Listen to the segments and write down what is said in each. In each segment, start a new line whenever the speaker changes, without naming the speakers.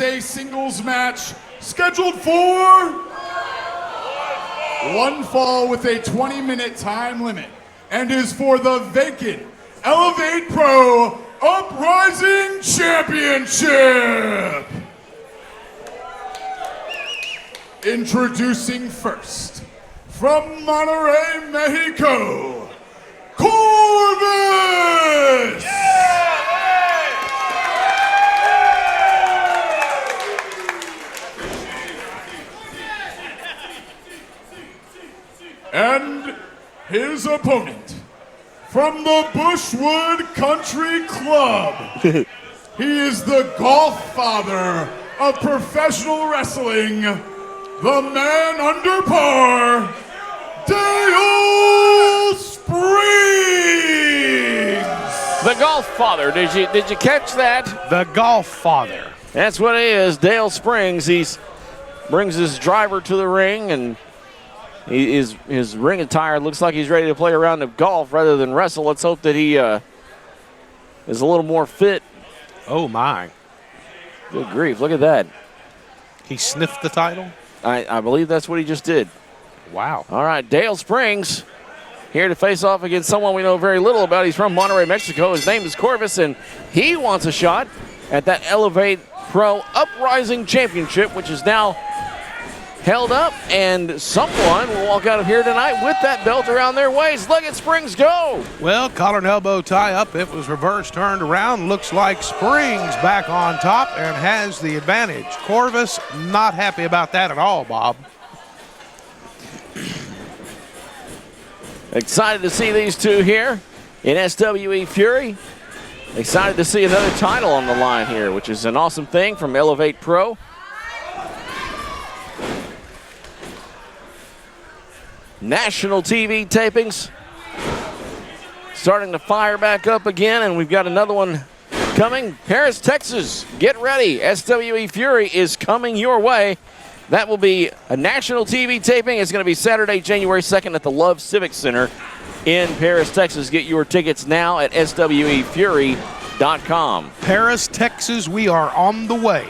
is a singles match scheduled for one fall with a 20-minute time limit and is for the vacant Elevate Pro Uprising Championship. Introducing first, from Monterrey, Mexico, Corvus! And his opponent, from the Bushwood Country Club, he is the golf father of professional wrestling, the man under par, Dale Springs!
The golf father, did you catch that?
The golf father.
That's what he is, Dale Springs. He brings his driver to the ring, and his ring attire looks like he's ready to play a round of golf rather than wrestle. Let's hope that he is a little more fit.
Oh, my.
Good grief, look at that.
He sniffed the title?
I believe that's what he just did.
Wow.
All right, Dale Springs here to face off against someone we know very little about. He's from Monterrey, Mexico. His name is Corvus, and he wants a shot at that Elevate Pro Uprising Championship, which is now held up, and someone will walk out of here tonight with that belt around their waist. Look at Springs go.
Well, collar and elbow tie up. It was reversed, turned around. Looks like Springs back on top and has the advantage. Corvus not happy about that at all, Bob.
Excited to see these two here in SWE Fury. Excited to see another title on the line here, which is an awesome thing from Elevate Pro. National TV tapings starting to fire back up again, and we've got another one coming. Paris, Texas, get ready. SWE Fury is coming your way. That will be a national TV taping. It's going to be Saturday, January 2nd at the Love Civic Center in Paris, Texas. Get your tickets now at SWEfury.com.
Paris, Texas, we are on the way.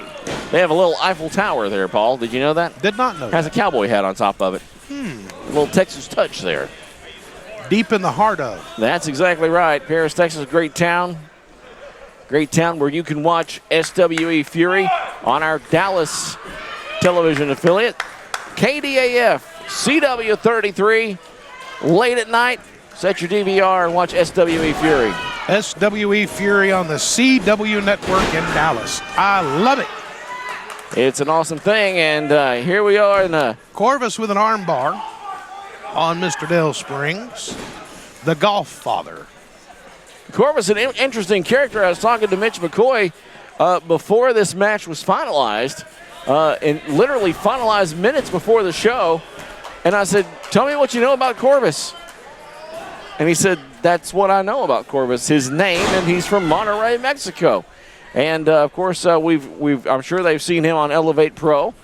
They have a little Eiffel Tower there, Paul. Did you know that?
Did not know
Has a cowboy hat on top of it. A little Texas touch there.
Deep in the heart of.
That's exactly right. Paris, Texas, great town. Great town where you can watch SWE Fury on our Dallas television affiliate. KDAF, CW33, late at night. Set your DVR and watch SWE Fury.
SWE Fury on the CW network in Dallas. I love it.
It's an awesome thing, and here we are in the
Corvus with an arm bar on Mr. Dale Springs, the golf father.
Corvus, an interesting character. I was talking to Mitch McCoy before this match was finalized, and literally finalized minutes before the show, and I said, tell me what you know about Corvus. And he said, that's what I know about Corvus, his name, and he's from Monterrey, Mexico. And, of course, I'm sure they've seen him on Elevate Pro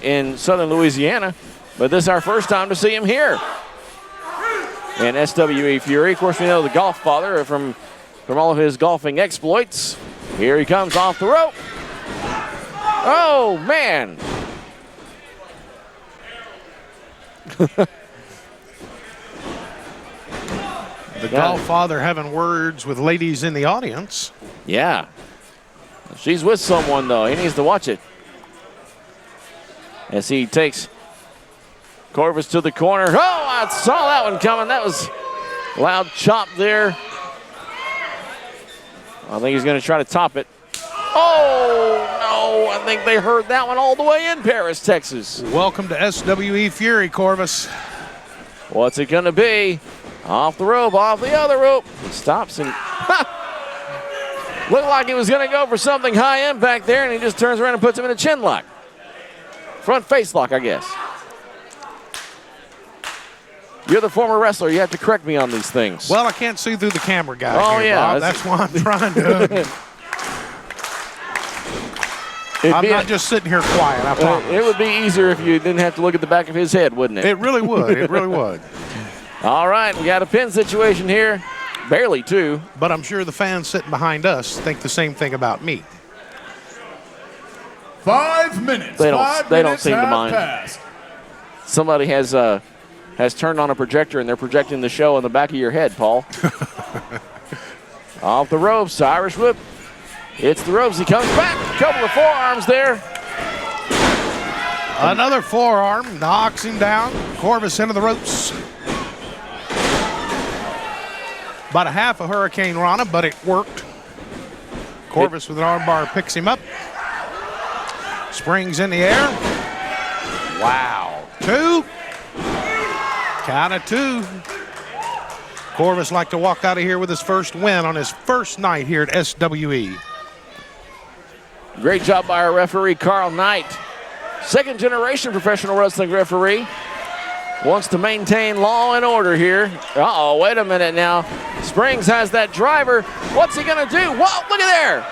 in southern Louisiana, but this is our first time to see him here. And SWE Fury, of course, we know the golf father from all of his golfing exploits. Here he comes off the rope. Oh, man.
The golf father having words with ladies in the audience.
Yeah. She's with someone, though. He needs to watch it. As he takes Corvus to the corner. Oh, I saw that one coming. That was a loud chop there. I think he's going to try to top it. Oh, no. I think they heard that one all the way in Paris, Texas.
Welcome to SWE Fury, Corvus.
What's it going to be? Off the rope, off the other rope. He stops and looked like he was going to go for something high impact there, and he just turns around and puts him in a chin lock. Front face lock, I guess. You're the former wrestler. You have to correct me on these things.
Well, I can't see through the camera, guys.
Oh,
here,
yeah.
Bob. That's why I'm trying to. I'm not just sitting here quiet, I promise.
It would be easier if you didn't have to look at the back of his head, wouldn't it?
It really would. It really would.
All right, we got a pin situation here. Barely, too.
But I'm sure the fans sitting behind us think the same thing about me.
5 minutes.
They don't.
Five
They don't
minutes
seem to
have
mind.
passed.
Somebody has turned on a projector and they're projecting the show on the back of your head, Paul. Off the ropes, Irish whip. It's the ropes. He comes back. A couple of forearms there.
Another forearm knocks him down. Corvus into the ropes. About a half a Hurricane Rana, but it worked. Corvus with an armbar picks him up. Springs in the air. Wow. 2. Count of 2. Corvus like to walk out of here with his first win on his first night here at SWE.
Great job by our referee, Carl Knight. Second generation professional wrestling referee. Wants to maintain law and order here. Uh-oh, wait a minute now. Springs has that driver. What's he gonna do? Whoa, look at there.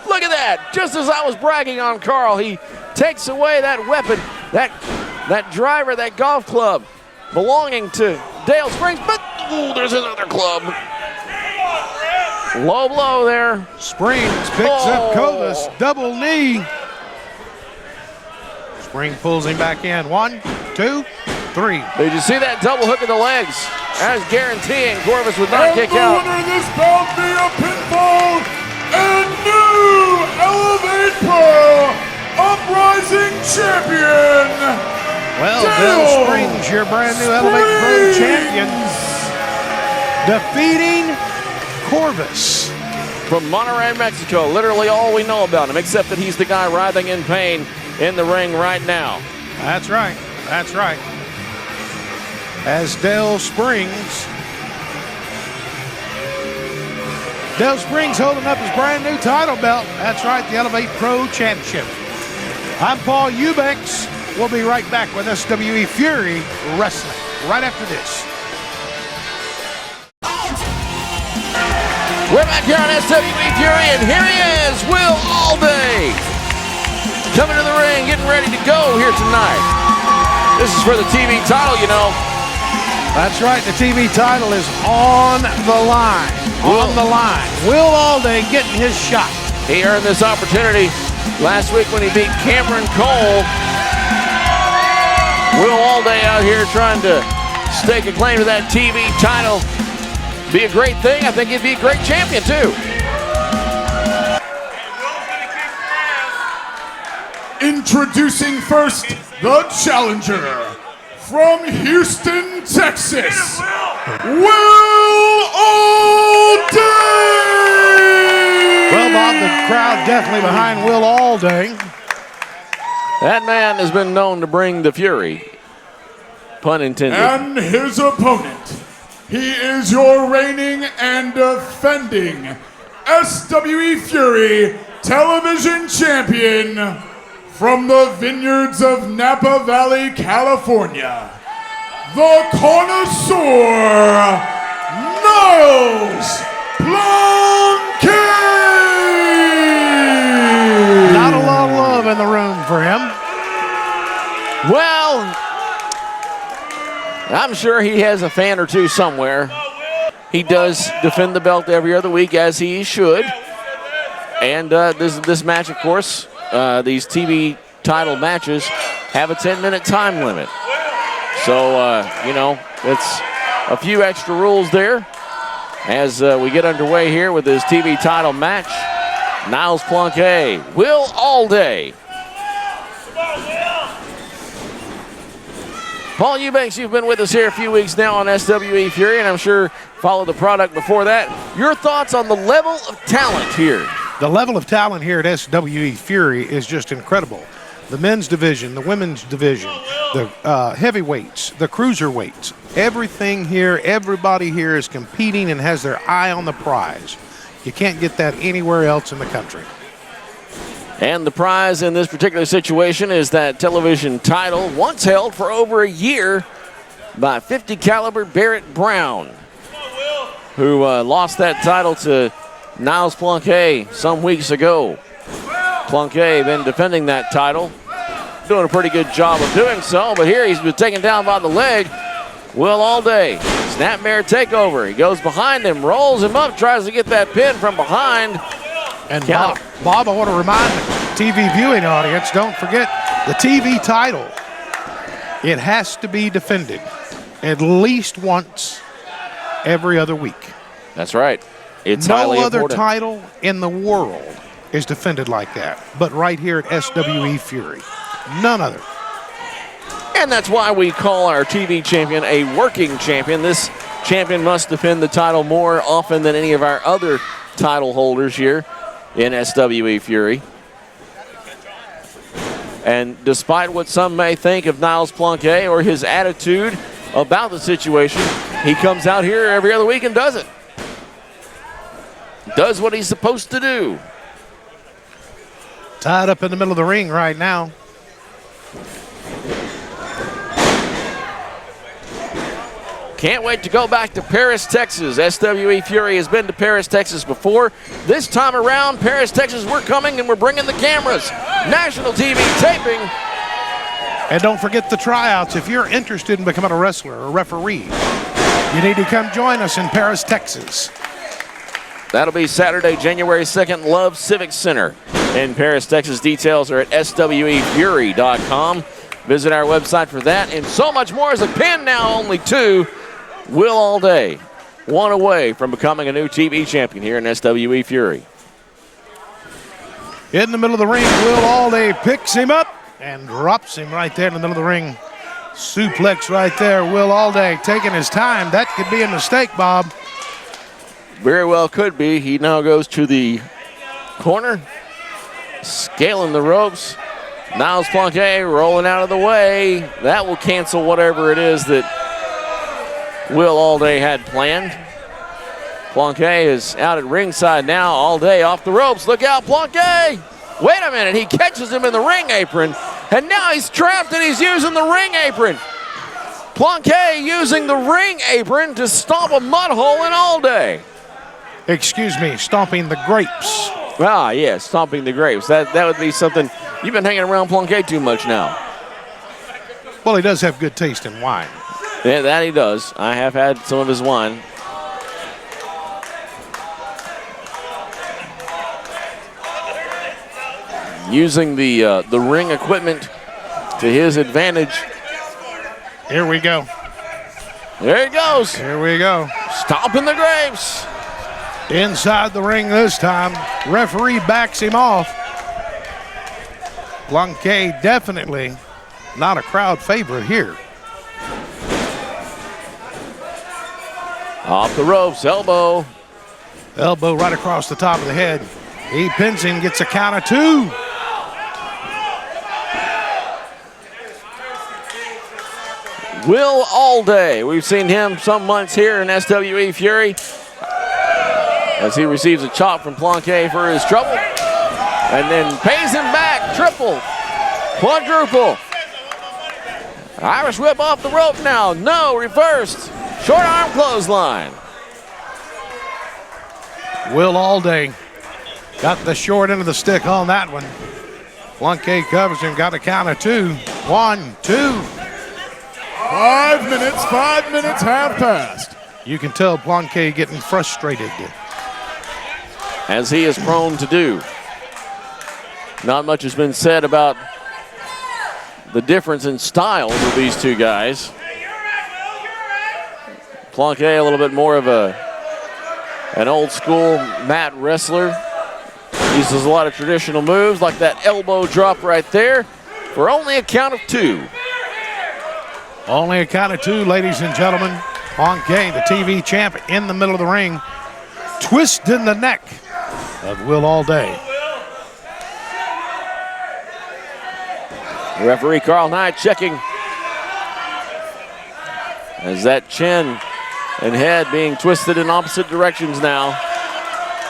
Look at that. Just as I was bragging on Carl, he takes away that weapon, that driver, that golf club belonging to Dale Springs, but ooh, there's another club. Low blow there.
Springs picks up Corvus, double knee. Spring pulls him back in. 1, 2, 3.
Did you see that double hook of the legs? That's guaranteeing Corvus would not kick out.
And the winner of this bout via pinfall and new Elevate Pro Uprising Champion.
Well, Dale Springs, your brand new Elevate Pro champion, defeating Corvus.
From Monterrey, Mexico, literally all we know about him, except that he's the guy writhing in pain in the ring right now.
That's right. That's right. As Dale Springs holding up his brand new title belt. That's right, the Elevate Pro Championship. I'm Paul Eubanks. We'll be right back with SWE Fury Wrestling right after this.
We're back here on SWE Fury, and here he is, Will Allday. Coming to the ring, getting ready to go here tonight. This is for the TV title, you know.
That's right, the TV title is on the line. On the line. Will Allday getting his shot.
He earned this opportunity last week when he beat Cameron Cole. Will Allday out here trying to stake a claim to that TV title. Be a great thing. I think he'd be a great champion, too.
Introducing first, the challenger from Houston, Texas, Will Allday!
Well, Bob, the crowd definitely behind Will Allday.
That man has been known to bring the fury. Pun intended.
And his opponent, he is your reigning and defending SWE Fury Television Champion from the vineyards of Napa Valley, California, the connoisseur, Niles Plonk.
Not a lot of love in the room for him.
Well, I'm sure he has a fan or two somewhere. He does defend the belt every other week, as he should. And this match, of course, these TV title matches have a 10-minute time limit. So, you know, it's a few extra rules there as we get underway here with this TV title match. Niles Plonk, Will Allday. Paul Eubanks, you've been with us here a few weeks now on SWE Fury, and I'm sure followed the product before that. Your thoughts on the level of talent here?
The level of talent here at SWE Fury is just incredible. The men's division, the women's division, the heavyweights, the cruiserweights, everything here, everybody here is competing and has their eye on the prize. You can't get that anywhere else in the country.
And the prize in this particular situation is that television title, once held for over a year by 50 caliber Barrett Brown, who lost that title to Niles Plonk some weeks ago. Plonk then defending that title, doing a pretty good job of doing so, but here he's been taken down by the leg. Will Allday, snapmare takeover. He goes behind him, rolls him up, tries to get that pin from behind.
And Bob, I want to remind TV viewing audience, don't forget the TV title. It has to be defended at least once every other week.
That's right. It's
no
highly
other
important.
title in the world is defended like that, but right here at SWE Fury. None other.
And that's why we call our TV champion a working champion. This champion must defend the title more often than any of our other title holders here in SWE Fury. And despite what some may think of Niles Plonk or his attitude about the situation, he comes out here every other week and does it. Does what he's supposed to do.
Tied up in the middle of the ring right now.
Can't wait to go back to Paris, Texas. SWE Fury has been to Paris, Texas before. This time around, Paris, Texas, we're coming and we're bringing the cameras. National TV taping.
And don't forget the tryouts. If you're interested in becoming a wrestler or referee, you need to come join us in Paris, Texas.
That'll be Saturday, January 2nd, Love Civic Center in Paris, Texas. Details are at SWEfury.com. Visit our website for that and so much more. As a pin now, only 2. Will Allday, 1 away from becoming a new TV champion here in SWE Fury.
In the middle of the ring, Will Allday picks him up and drops him right there in the middle of the ring. Suplex right there. Will Allday taking his time. That could be a mistake, Bob.
Very well could be. He now goes to the corner, scaling the ropes. Niles Plonk rolling out of the way. That will cancel whatever it is that Will Allday had planned. Plonk is out at ringside now. Allday off the ropes. Look out, Plonk. Wait a minute. He catches him in the ring apron, and now he's trapped and he's using the ring apron. Plonk using the ring apron to stomp a mud hole in Allday.
Excuse me, stomping the grapes.
Ah, yeah, stomping the grapes. That would be something. You've been hanging around Plonk too much now.
Well, he does have good taste in wine.
Yeah, that he does. I have had some of his wine. Using the ring equipment to his advantage.
Here we go.
There he goes.
Here we go.
Stomping the grapes.
Inside the ring this time. Referee backs him off. Plonk definitely not a crowd favorite here.
Off the ropes, elbow.
Elbow right across the top of the head. He pins him, gets a count of 2.
Will Allday. We've seen him some months here in SWE Fury as he receives a chop from Plonk for his trouble and then pays him back. Triple, quadruple. Irish whip off the rope now. No, reversed. Short arm clothesline.
Will Allday got the short end of the stick on that one. Plonk covers him, got a count of 2. 1, 2.
5 minutes have passed.
You can tell Plonk getting frustrated.
As he is prone to do. Not much has been said about the difference in styles of these two guys. Plonk a little bit more of an old school mat wrestler. Uses a lot of traditional moves like that elbow drop right there for only a count of 2.
Only a count of 2, ladies and gentlemen. Plonk, the TV champ, in the middle of the ring. Twist in the neck of Will Allday.
Referee Carl Knight checking as that chin and head being twisted in opposite directions now.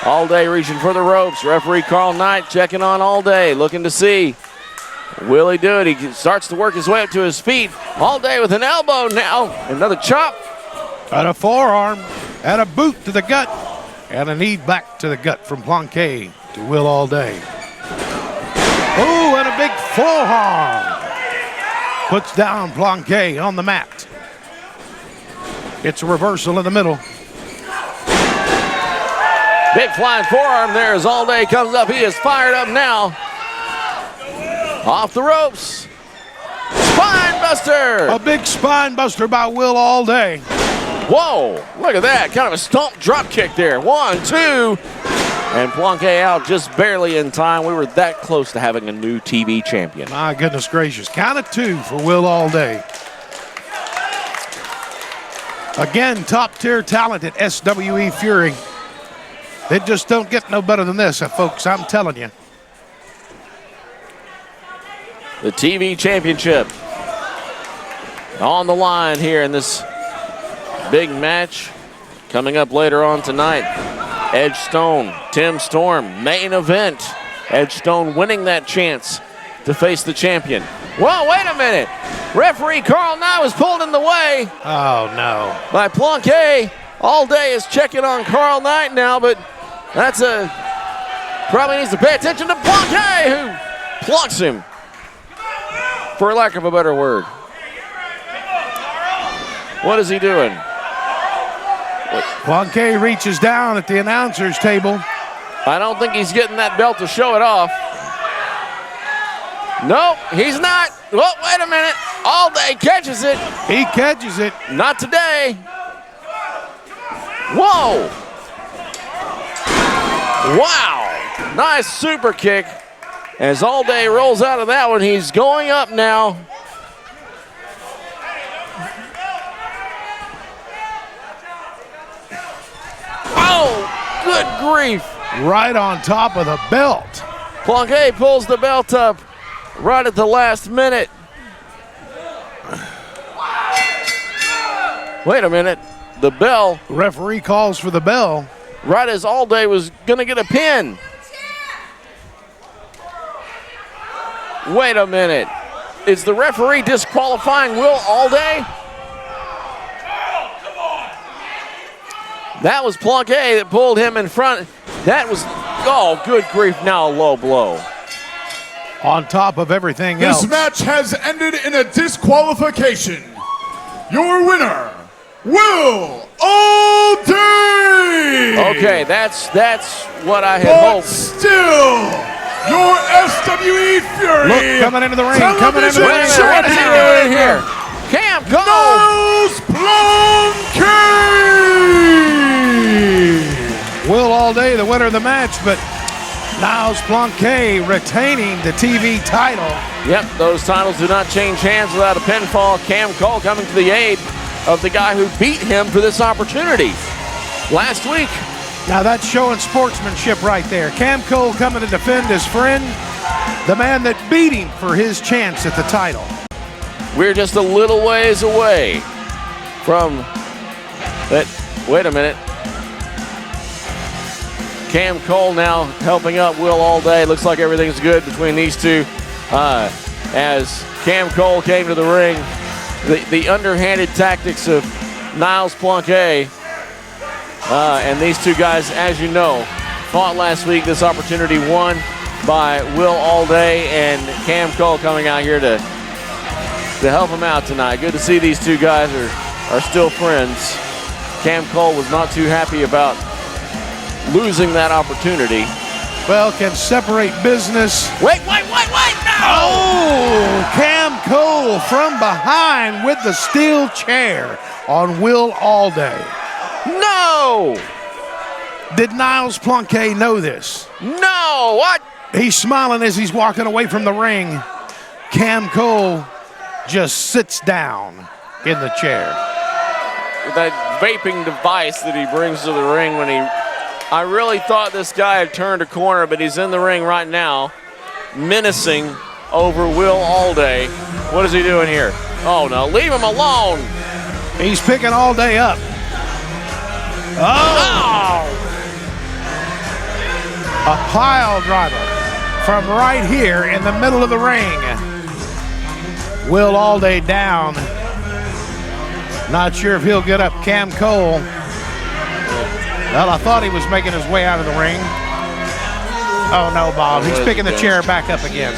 Allday reaching for the ropes. Referee Carl Knight checking on Allday, looking to see, will he do it? He starts to work his way up to his feet. Allday with an elbow now. Another chop.
And a forearm, and a boot to the gut, and a knee back to the gut from Plonk to Will Allday. Oh, and a big forearm. Puts down Plonk on the mat. It's a reversal in the middle.
Big flying forearm there as Allday comes up. He is fired up now. Off the ropes. Spine buster.
A big spine buster by Will Allday.
Whoa, look at that. Kind of a stomp drop kick there. 1, 2. And Plonk out just barely in time. We were that close to having a new TV champion.
My goodness gracious. Count of 2 for Will Allday. Again, top-tier talent at SWE Fury. They just don't get no better than this, folks. I'm telling you.
The TV championship on the line here in this big match coming up later on tonight. Edge Stone, Tim Storm, main event. Edge Stone winning that chance to face the champion. Whoa, wait a minute. Referee Carl Niles pulled in the way.
Oh, no.
By Plonk. Allday is checking on Carl Knight now, but that's probably needs to pay attention to Plonk, who plunks him, for lack of a better word. What is he doing?
Plonk reaches down at the announcer's table.
I don't think he's getting that belt to show it off. Nope, he's not. Whoa, wait a minute. Allday catches it.
He catches it.
Not today. Whoa. Wow. Nice super kick. As Allday rolls out of that one, he's going up now. Oh, good grief.
Right on top of the belt.
Plonk pulls the belt up right at the last minute. Wait a minute. The bell.
Referee calls for the bell.
Right as Allday was going to get a pin. Wait a minute. Is the referee disqualifying Will Allday? That was Plonk that pulled him in front. That was, oh, good grief, now a low blow.
On top of everything else.
This match has ended in a disqualification. Your winner, Will Allday!
Okay, that's what I had
But
hoped.
still, your SWE Fury.
Look, coming into the ring,
television
What is he doing here? Cam, go!
Niles Plonk!
Will Allday, the winner of the match, but Niles Plonk retaining the TV title.
Yep, those titles do not change hands without a pinfall. Cam Cole coming to the aid of the guy who beat him for this opportunity last week.
Now that's showing sportsmanship right there. Cam Cole coming to defend his friend, the man that beat him for his chance at the title.
We're just a little ways away from that. Wait a minute. Cam Cole now helping up Will Allday. Looks like everything's good between these two. As Cam Cole came to the ring, the underhanded tactics of Niles Plonk and these two guys, as you know, fought last week. This opportunity won by Will Allday, and Cam Cole coming out here to help him out tonight. Good to see these two guys are still friends. Cam Cole was not too happy about losing that opportunity.
Well, can separate business.
Wait, no!
Oh, Cam Cole from behind with the steel chair on Will Allday.
No!
Did Niles Plonk know this?
No, what?
He's smiling as he's walking away from the ring. Cam Cole just sits down in the chair.
That vaping device that he brings to the ring when I really thought this guy had turned a corner, but he's in the ring right now, menacing over Will Allday. What is he doing here? Oh no, leave him alone.
He's picking Allday up. Oh! A pile driver from right here in the middle of the ring. Will Allday down. Not sure if he'll get up. Cam Cole. Well, I thought he was making his way out of the ring. Oh, no, Bob. He's picking the chair back up again.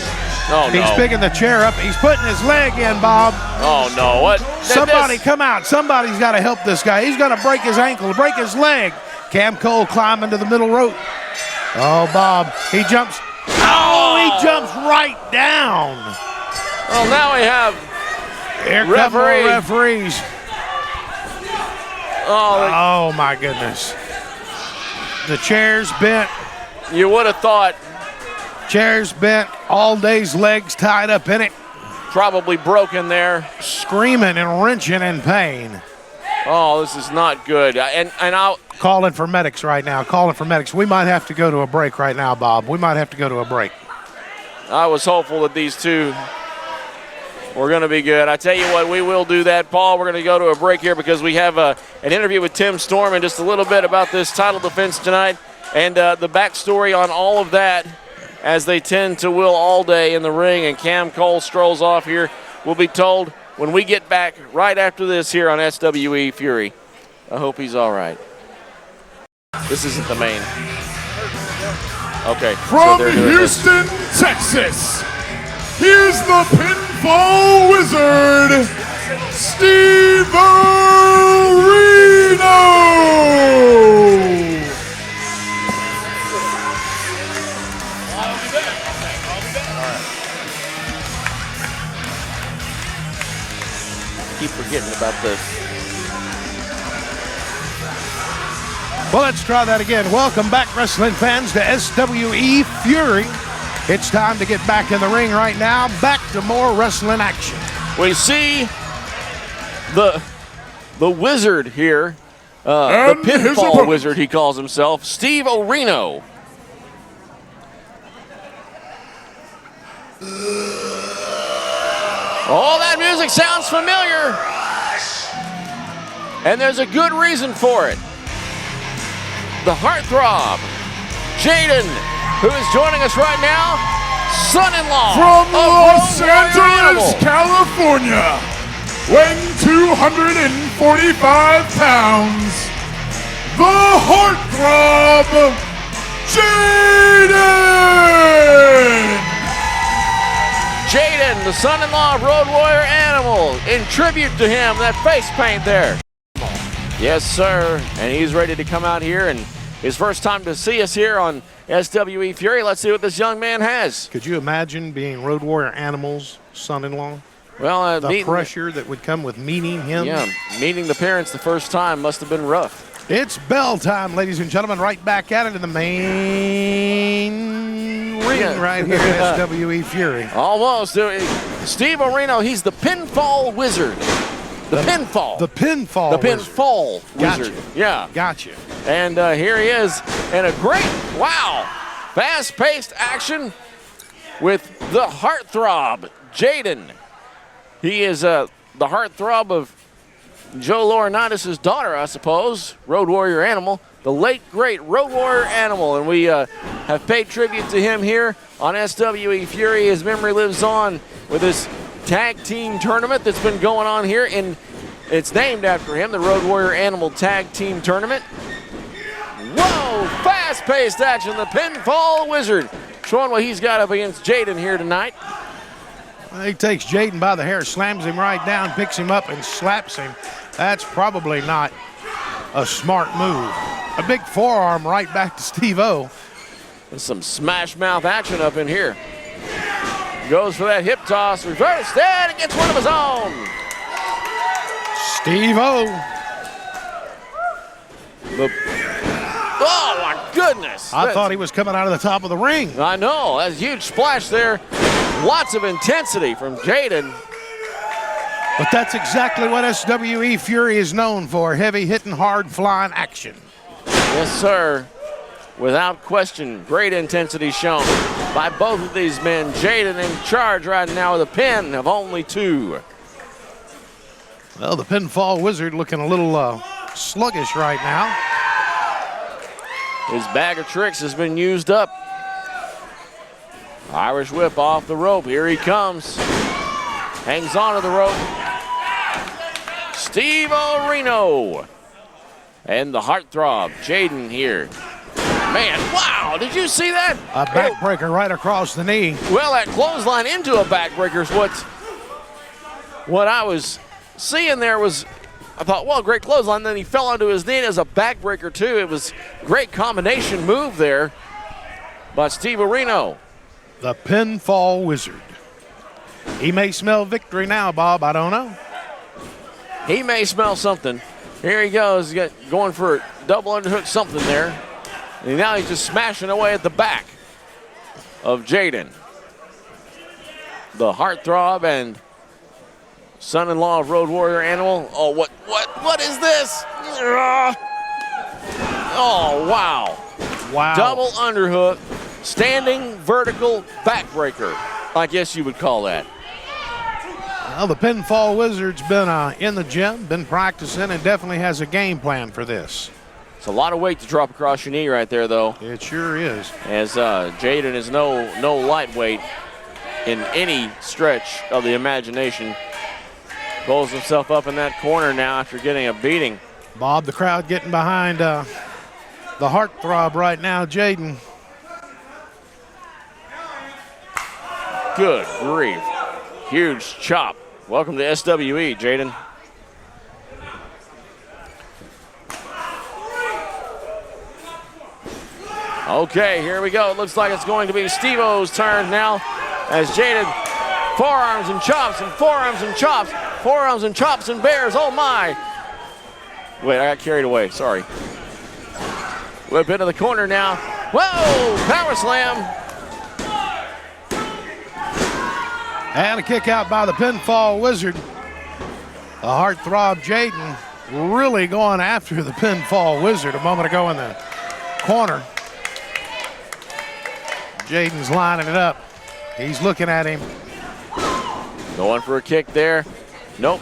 Oh, no.
He's picking the chair up. He's putting his leg in, Bob.
Oh, no. What?
Somebody come out. Somebody's got to help this guy. He's going to break his ankle, break his leg. Cam Cole climbing to the middle rope. Oh, Bob. He jumps. Oh, he jumps right down.
Well, now we have
Here come more referees.
Oh,
Oh, my goodness. The chair's bent.
you would have thought
Chair's bent. Allday's legs tied up in it.
probably broken there.
Screaming and wrenching in pain.
Oh, this is not good. And I'll.
Calling for medics right now. Calling for medics. We might have to go to a break right now, Bob. We might have to go to a break.
I was hopeful that these two were going to be good. I tell you what, we will do that, Paul. We're going to go to a break here because we have an interview with Tim Storm and just a little bit about this title defense tonight and the backstory on all of that as they tend to will Allday in the ring and Cam Cole strolls off here. We'll be told when we get back right after this here on SWE Fury. I hope he's all right. This isn't the main. Okay.
From Houston, Texas, here's the pinfall wizard, Steve Areno.
Keep forgetting about this.
Well, let's try that again. Welcome back, wrestling fans, to SWE Fury. It's time to get back in the ring right now. Back to more wrestling action.
We see the wizard here, the pinfall wizard he calls himself, Steve Areno. Oh, that music sounds familiar. And there's a good reason for it. The heartthrob, Jaden, who is joining us right now, son-in-law
From
of
Los
Road Warrior
Angeles,
Animal.
California, weighing 245 pounds, the heartthrob, Jaden!
Jaden, the son-in-law of Road Warrior Animal, in tribute to him, that face paint there. Yes, sir, and he's ready to come out here, and his first time to see us here on SWE Fury. Let's see what this young man has.
Could you imagine being Road Warrior Animal's son-in-law?
Well,
The pressure that would come with meeting him.
Yeah, meeting the parents the first time must have been rough.
It's bell time, ladies and gentlemen. Right back at it in the main ring right here at SWE Fury.
Almost. Steve Areno, he's the pinfall wizard. The pinfall.
The pinfall.
The pinfall
Gotcha.
wizard. Yeah.
Gotcha.
And here he is in a great, wow, fast-paced action with the heartthrob, Jaden. He is the heartthrob of Joe Laurinaitis' daughter, I suppose, Road Warrior Animal, the late, great Road Warrior Animal. And we have paid tribute to him here on SWE Fury. His memory lives on with this tag team tournament that's been going on here. And it's named after him, the Road Warrior Animal Tag Team Tournament. Whoa, fast-paced action, the pinfall wizard. Showing what he's got up against Jaden here tonight.
Well, he takes Jaden by the hair, slams him right down, picks him up, and slaps him. That's probably not a smart move. A big forearm right back to Steve-O.
There's some smash mouth action up in here. Goes for that hip toss, reversed, and gets one of his own.
Steve-O.
Oh, my goodness.
I thought he was coming out of the top of the ring.
I know, that's a huge splash there. Lots of intensity from Jaden.
But that's exactly what SWE Fury is known for, heavy-hitting, hard-flying action.
Yes, sir. Without question, great intensity shown by both of these men. Jaden in charge right now with a pin of only 2.
Well, the pinfall wizard looking a little sluggish right now.
His bag of tricks has been used up. Irish whip off the rope. Here he comes. Hangs onto the rope. Steve Areno. And the heartthrob, Jaden here. Man, wow, did you see that?
A backbreaker right across the knee.
Well, that clothesline into a backbreaker is what I was seeing there was, I thought, well, great clothesline. Then he fell onto his knee as a backbreaker, too. It was great combination move there by Steve Areno.
the Pinfall Wizard. He may smell victory now, Bob. I don't know.
He may smell something. Here he goes. He's going for a double underhook something there. And now he's just smashing away at the back of Jaden. The heartthrob and son-in-law of Road Warrior Animal. Oh, what is this? Oh, wow.
Wow.
Double underhook, standing vertical backbreaker, I guess you would call that.
Well, the Pinfall Wizard's been in the gym, been practicing, and definitely has a game plan for this.
It's a lot of weight to drop across your knee right there, though.
It sure is.
As Jaden is no lightweight in any stretch of the imagination. Pulls himself up in that corner now after getting a beating.
Bob, the crowd getting behind the heartthrob right now, Jaden.
Good grief. Huge chop. Welcome to SWE, Jaden. Okay, here we go. It looks like it's going to be Steve-O's turn now as Jaden forearms and chops and forearms and chops, forearms and chops and bears. Oh my. Wait, I got carried away. Sorry. Whip into the corner now. Whoa, power slam.
And a kick out by the Pinfall Wizard. The heartthrob Jaden really going after the Pinfall Wizard a moment ago in the corner. Jaden's lining it up. He's looking at him.
Going for a kick there. Nope.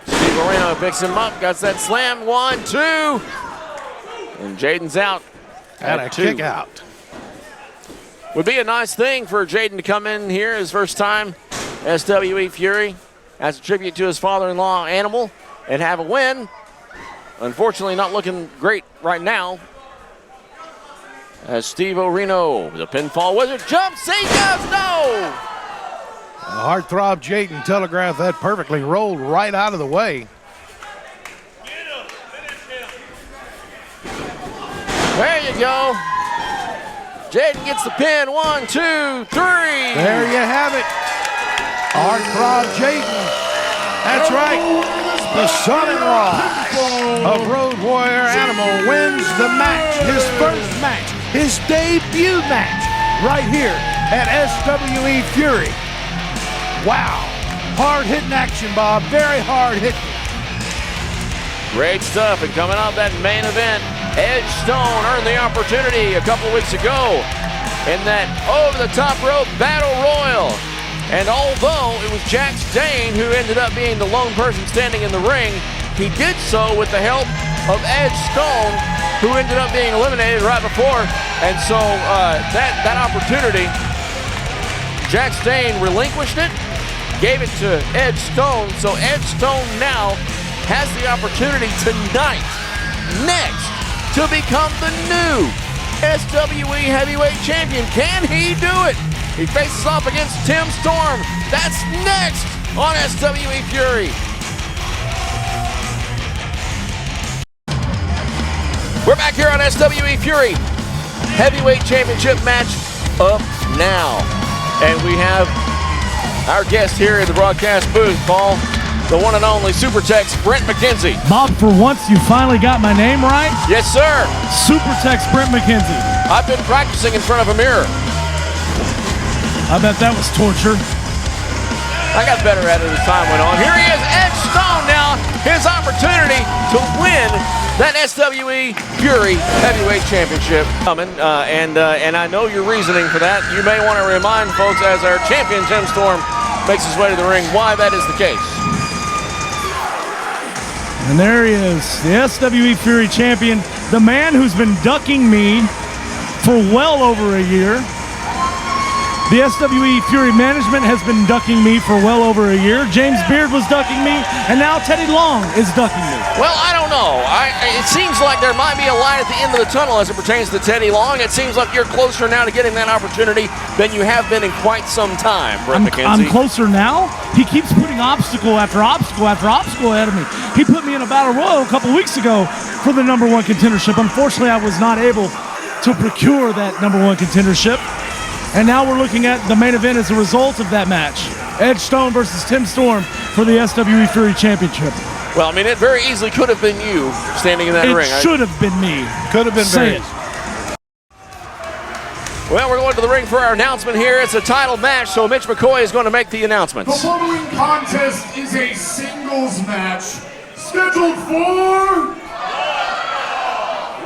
Steve Moreno picks him up. Got that slam. 1, 2. And Jaden's out.
And a kick out.
Would be a nice thing for Jaden to come in here his first time SWE Fury as a tribute to his father-in-law Animal and have a win. Unfortunately, not looking great right now. As Steve Reno, the Pinfall Wizard, jumps, he does no!
The heartthrob Jaden telegraphed that perfectly, rolled right out of the way.
There you go. Jaden gets the pin. 1, 2, 3.
There you have it. Heartthrob Jaden. That's right. The son-in-law of Road Warrior Animal wins the match, his first match, his debut match, right here at SWE Fury. Wow. Hard-hitting action, Bob. Very hard-hitting.
Great stuff. And coming up that main event, Edge Stone earned the opportunity a couple weeks ago in that over-the-top rope battle royal. And although it was Jax Dane who ended up being the lone person standing in the ring, he did so with the help of Edge Stone, who ended up being eliminated right before. And so that opportunity, Jax Dane relinquished it, gave it to Edge Stone. So Edge Stone now has the opportunity tonight, next, to become the new SWE Heavyweight Champion. Can he do it? He faces off against Tim Storm. That's next on SWE Fury. We're back here on SWE Fury. Heavyweight Championship match up now. And we have our guest here in the broadcast booth, Paul, the one and only Super Tex Brent McKenzie.
Bob, for once you finally got my name right.
Yes, sir.
Super Tex Brent McKenzie.
I've been practicing in front of a mirror.
I bet that was torture.
I got better at it as time went on. Here he is, Edge Stone now. His opportunity to win that SWE Fury Heavyweight Championship coming. And I know your reasoning for that. You may want to remind folks as our champion, Tim Storm, makes his way to the ring, why that is the case.
And there he is, the SWE Fury champion, the man who's been ducking me for well over a year. The SWE Fury management has been ducking me for well over a year. James Beard was ducking me, and now Teddy Long is ducking me.
Well, I don't know. It seems like there might be a light at the end of the tunnel as it pertains to Teddy Long. It seems like you're closer now to getting that opportunity than you have been in quite some time, Brent McKenzie.
I'm closer now. He keeps putting obstacle after obstacle after obstacle ahead of me. He put me in a battle royal a couple weeks ago for the #1 contendership. Unfortunately, I was not able to procure that #1 contendership. And now we're looking at the main event as a result of that match. Edge Stone versus Tim Storm for the SWE Fury Championship.
Well, I mean, it very easily could have been you standing in that ring.
It should have been me.
Could have been
Say
very.
it.
Well, we're going to the ring for our announcement here. It's a title match, so Mitch McCoy is going to make the
The
announcements.
following contest is a singles match scheduled for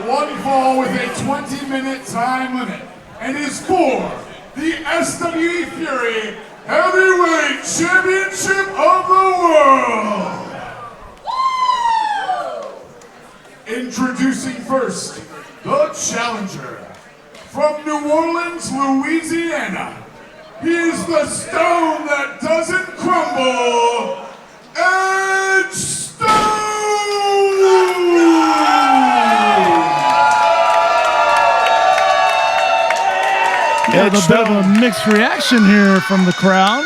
one fall with a 20-minute time limit and is for the SWE Fury Heavyweight Championship of the World. Introducing first, the challenger. From New Orleans, Louisiana, he is the stone that doesn't crumble, Edge Stone!
Got a bit of a mixed reaction here from the crowd.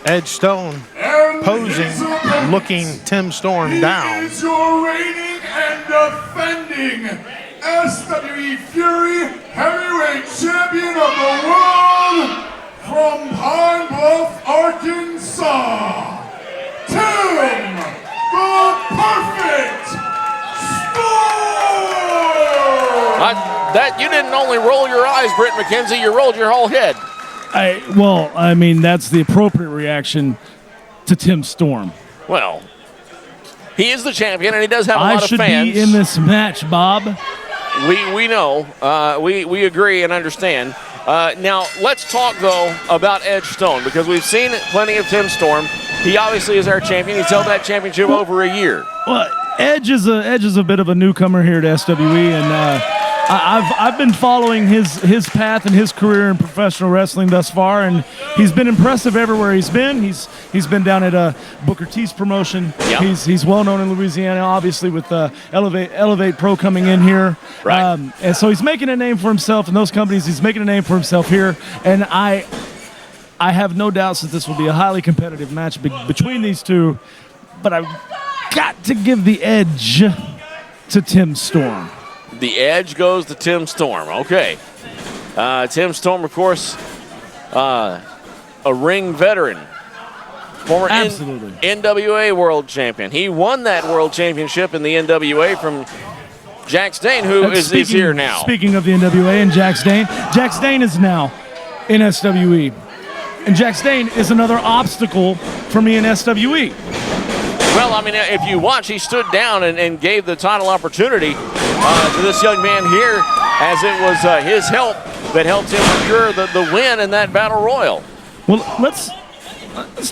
Edge Stone
And
posing,
his opponent,
looking Tim Storm
he
down.
is your reigning and defending SWE Fury Heavyweight Champion of the World from Pine Bluff, Arkansas, Tim the Perfect Storm!
That you didn't only roll your eyes, Britt McKenzie, you rolled your whole head.
I mean, that's the appropriate reaction to Tim Storm.
Well, he is the champion, and he does have a
I
lot of
should
fans.
be in this match, Bob.
We know. We agree and understand. Now, let's talk, though, about Edge Stone, because we've seen plenty of Tim Storm. He obviously is our champion. He's held that championship over a year.
Well, Edge is a bit of a newcomer here to SWE, and I've been following his path and his career in professional wrestling thus far, and he's been impressive everywhere he's been. He's been down at Booker T's promotion.
Yep.
He's well known in Louisiana, obviously with Elevate Pro coming in here,
Right.
and so he's making a name for himself in those companies. He's making a name for himself here, and I have no doubts that this will be a highly competitive match between these two, but I've got to give the edge to Tim Storm.
The edge goes to Tim Storm. Okay. Tim Storm, of course, a ring veteran. Former
Absolutely.
NWA World Champion. He won that World Championship in the NWA from Jack Stain, who is here now.
Speaking of the NWA and Jack Stain is now in SWE. And Jack Stain is another obstacle for me in SWE.
Well, I mean, if you watch, he stood down and gave the title opportunity to this young man here, as it was his help that helped him secure the win in that battle royal.
Well, let's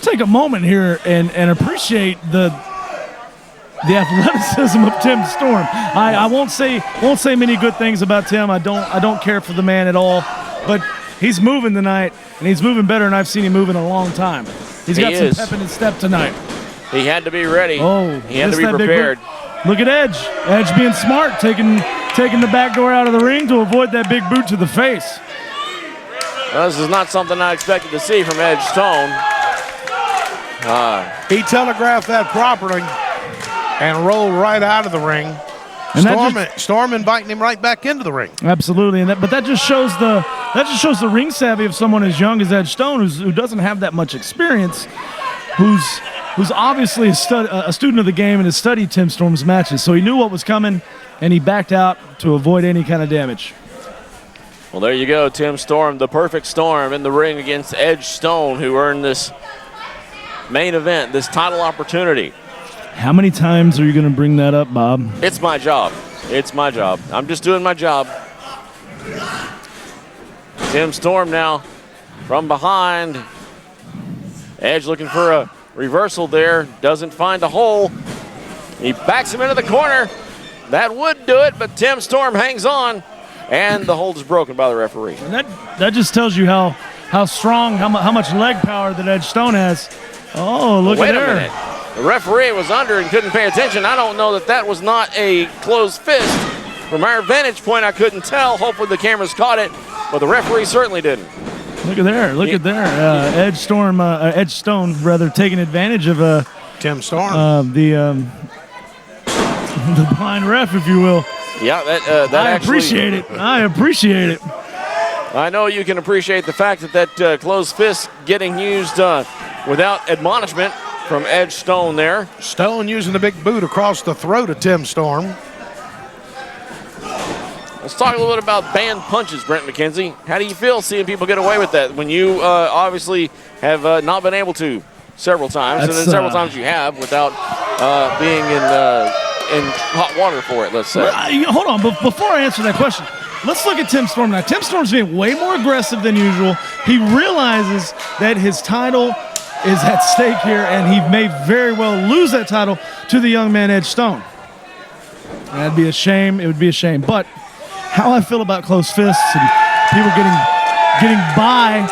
take a moment here and appreciate the athleticism of Tim Storm. I won't say many good things about Tim. I don't care for the man at all, but he's moving tonight, and he's moving better than I've seen him move in a long time. He's got some pep in his step tonight.
He had to be ready.
Oh,
he had to be
that big
prepared.
boot. Look at Edge. Edge being smart, taking the back door out of the ring to avoid that big boot to the face.
Well, this is not something I expected to see from Edge Stone.
He telegraphed that properly and rolled right out of the ring.
And
Storm inviting him right back into the ring.
Absolutely, but that just shows the ring savvy of someone as young as Edge Stone, who doesn't have that much experience, who's obviously a student of the game and has studied Tim Storm's matches. So he knew what was coming, and he backed out to avoid any kind of damage.
Well, there you go, Tim Storm, the perfect Storm in the ring against Edge Stone, who earned this main event, this title opportunity.
How many times are you going to bring that up, Bob?
It's my job. It's my job. I'm just doing my job. Tim Storm now from behind. Edge looking for a reversal there. Doesn't find a hole. He backs him into the corner. That would do it, but Tim Storm hangs on, and the hold is broken by the referee.
And that just tells you how strong, how much leg power that Edge Stone has. Oh, look
Wait
at
a
there.
minute. The referee was under and couldn't pay attention. I don't know that was not a closed fist. From our vantage point, I couldn't tell. Hopefully the cameras caught it, but the referee certainly didn't.
Look at there. Look at there. Edge Stone taking advantage of
Tim Storm.
the blind ref, if you will.
Yeah, that
I
actually,
appreciate it. I appreciate it.
I know you can appreciate the fact that closed fist getting used without admonishment from Edge Stone there.
Stone using the big boot across the throat of Tim Storm.
Let's talk a little bit about banned punches, Brent McKenzie. How do you feel seeing people get away with that when you obviously have not been able to several times, and then several times you have without being in hot water for it, let's say?
Hold on, but before I answer that question, let's look at Tim Storm now. Tim Storm's being way more aggressive than usual. He realizes that his title is at stake here, and he may very well lose that title to the young man Edge Stone. That'd be a shame. It would be a shame. But how I feel about closed fists and people getting by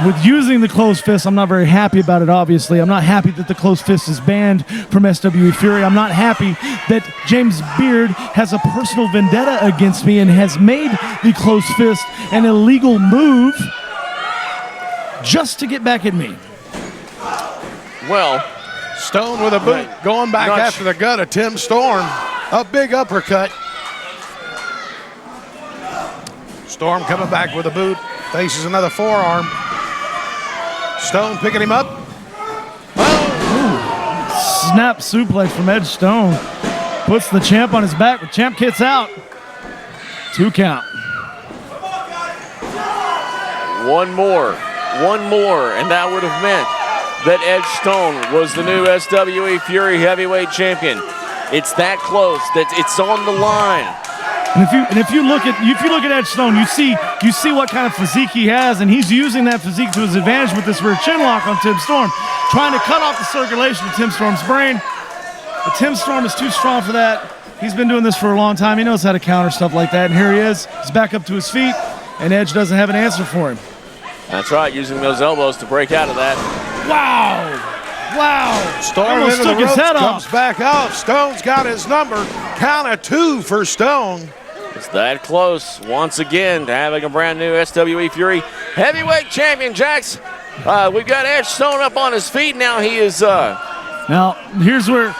with using the closed fist, I'm not very happy about it, obviously. I'm not happy that the closed fist is banned from SWE Fury. I'm not happy that James Beard has a personal vendetta against me and has made the closed fist an illegal move just to get back at me.
Well,
Stone with a boot going back after the gut of Tim Storm. A big uppercut. Storm coming back with a boot. Faces another forearm. Stone picking him up.
Oh! Snap suplex from Edge Stone. Puts the champ on his back. The champ kicks out. 2 count.
One more, and that would have meant that Edge Stone was the new SWE Fury Heavyweight Champion. It's that close. That it's on the line.
And if you look at Edge Stone, you see what kind of physique he has, and he's using that physique to his advantage with this rear chin lock on Tim Storm, trying to cut off the circulation of Tim Storm's brain. But Tim Storm is too strong for that. He's been doing this for a long time. He knows how to counter stuff like that. And here he is. He's back up to his feet, and Edge doesn't have an answer for him.
That's right, using those elbows to break out of that.
Wow!
Storm
almost
into
took
the
his
ropes,
head
comes
off.
back out. Stone's got his number. Count of 2 for Stone.
It's that close once again to having a brand new SWE Fury Heavyweight Champion, Jax. We've got Edge Stone up on his feet now. He is.
Now here's where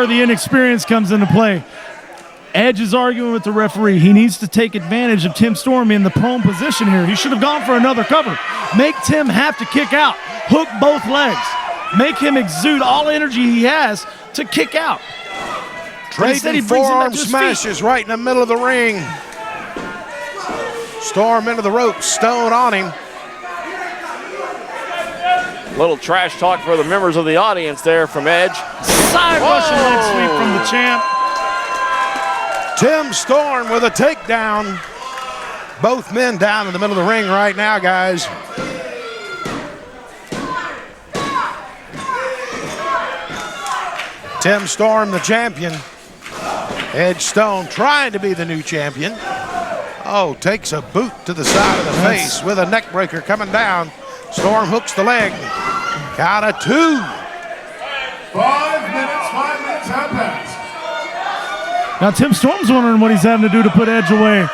the inexperience comes into play. Edge is arguing with the referee. He needs to take advantage of Tim Storm in the prone position here. He should have gone for another cover. Make Tim have to kick out. Hook both legs. Make him exude all energy he has to kick out.
Trading forearm smashes right in the middle of the ring. Storm into the ropes. Stone on him.
Little trash talk for the members of the audience there from Edge.
Side Russian leg sweep from the champ.
Tim Storm with a takedown. Both men down in the middle of the ring right now, guys. Tim Storm, the champion. Edge Stone trying to be the new champion. Oh, takes a boot to the side of the face with a neck breaker coming down. Storm hooks the leg. Count of 2.
5 minutes have passed.
Now Tim Storm's wondering what he's having to do to put Edge away.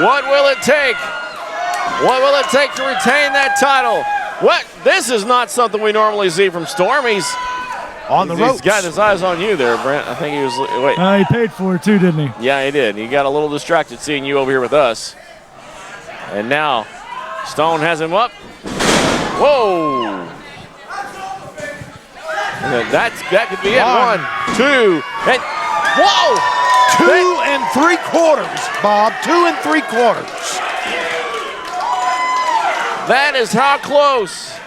What will it take? What will it take to retain that title? What? This is not something we normally see from Storm. He's
on the ropes.
He's got his eyes on you there, Brent. I think he was. Wait.
He paid for it too, didn't he?
Yeah, he did. He got a little distracted seeing you over here with us. And now Stone has him up. Whoa. That could be it. 1, 2, and whoa!
2 3/4, Bob. 2 3/4.
That is how close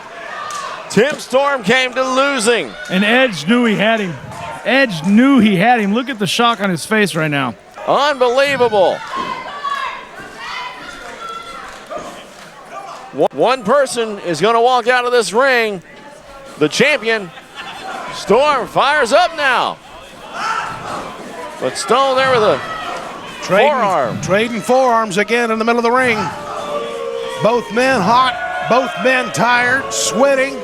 Tim Storm came to losing.
And Edge knew he had him. Edge knew he had him. Look at the shock on his face right now.
Unbelievable. One person is going to walk out of this ring. The champion. Storm fires up now. But Stone there with a forearm.
Trading forearms again in the middle of the ring. Both men hot, both men tired, sweating.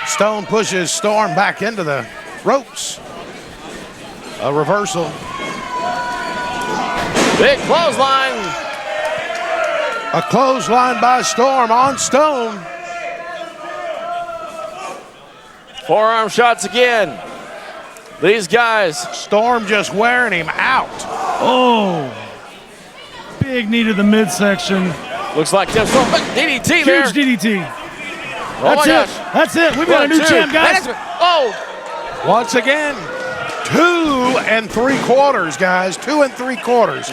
Stone pushes Storm back into the ropes. A reversal.
Big clothesline.
A clothesline by Storm on Stone.
Forearm shots again. These guys.
Storm just wearing him out.
Oh, big knee to the midsection.
Looks like Tim Storm. DDT there.
Huge DDT.
Oh my gosh.
That's it. We've got a new champ, guys.
Oh.
Once again, 2 3/4, guys. 2 3/4.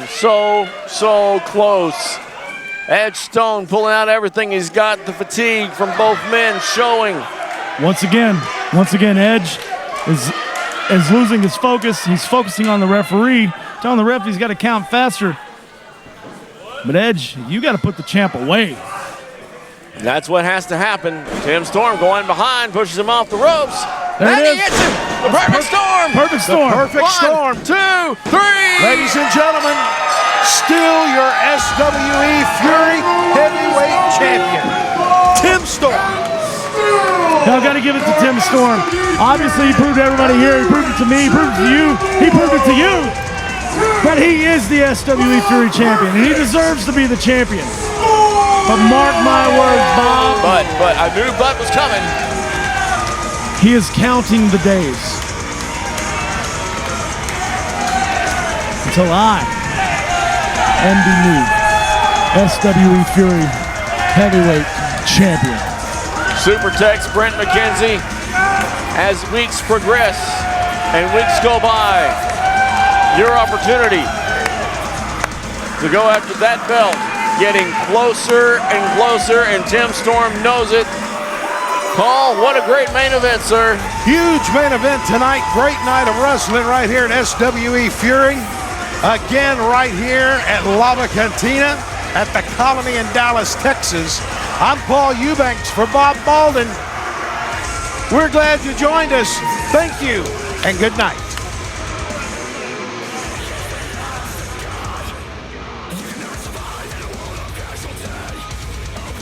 So close. Edge Stone pulling out everything he's got. The fatigue from both men showing.
Once again, Edge is losing his focus. He's focusing on the referee, telling the ref he's got to count faster. But Edge, you got to put the champ away.
That's what has to happen. Tim Storm going behind, pushes him off the ropes.
There
and
it
he
is.
hits him. The perfect storm.
Perfect storm.
The perfect storm.
1, 2, 3.
Ladies and gentlemen, still your SWE Fury Heavyweight Champion, Tim Storm.
Now I've got to give it to Tim Storm. Obviously, he proved to everybody here. He proved it to me. He proved it to you. He proved it to you. That he is the SWE Fury Champion, and he deserves to be the champion. But mark my words, Bob.
But I knew Bud was coming.
He is counting the days until I am the new SWE Fury Heavyweight Champion.
Super Tex Brent McKenzie, as weeks progress and weeks go by, your opportunity to go after that belt getting closer and closer, and Tim Storm knows it. Paul, what a great main event, sir.
Huge main event tonight. Great night of wrestling right here at SWE Fury. Again, right here at Lava Cantina at the Colony in Dallas, Texas. I'm Paul Eubanks for Bob Baldwin. We're glad you joined us. Thank you and good night.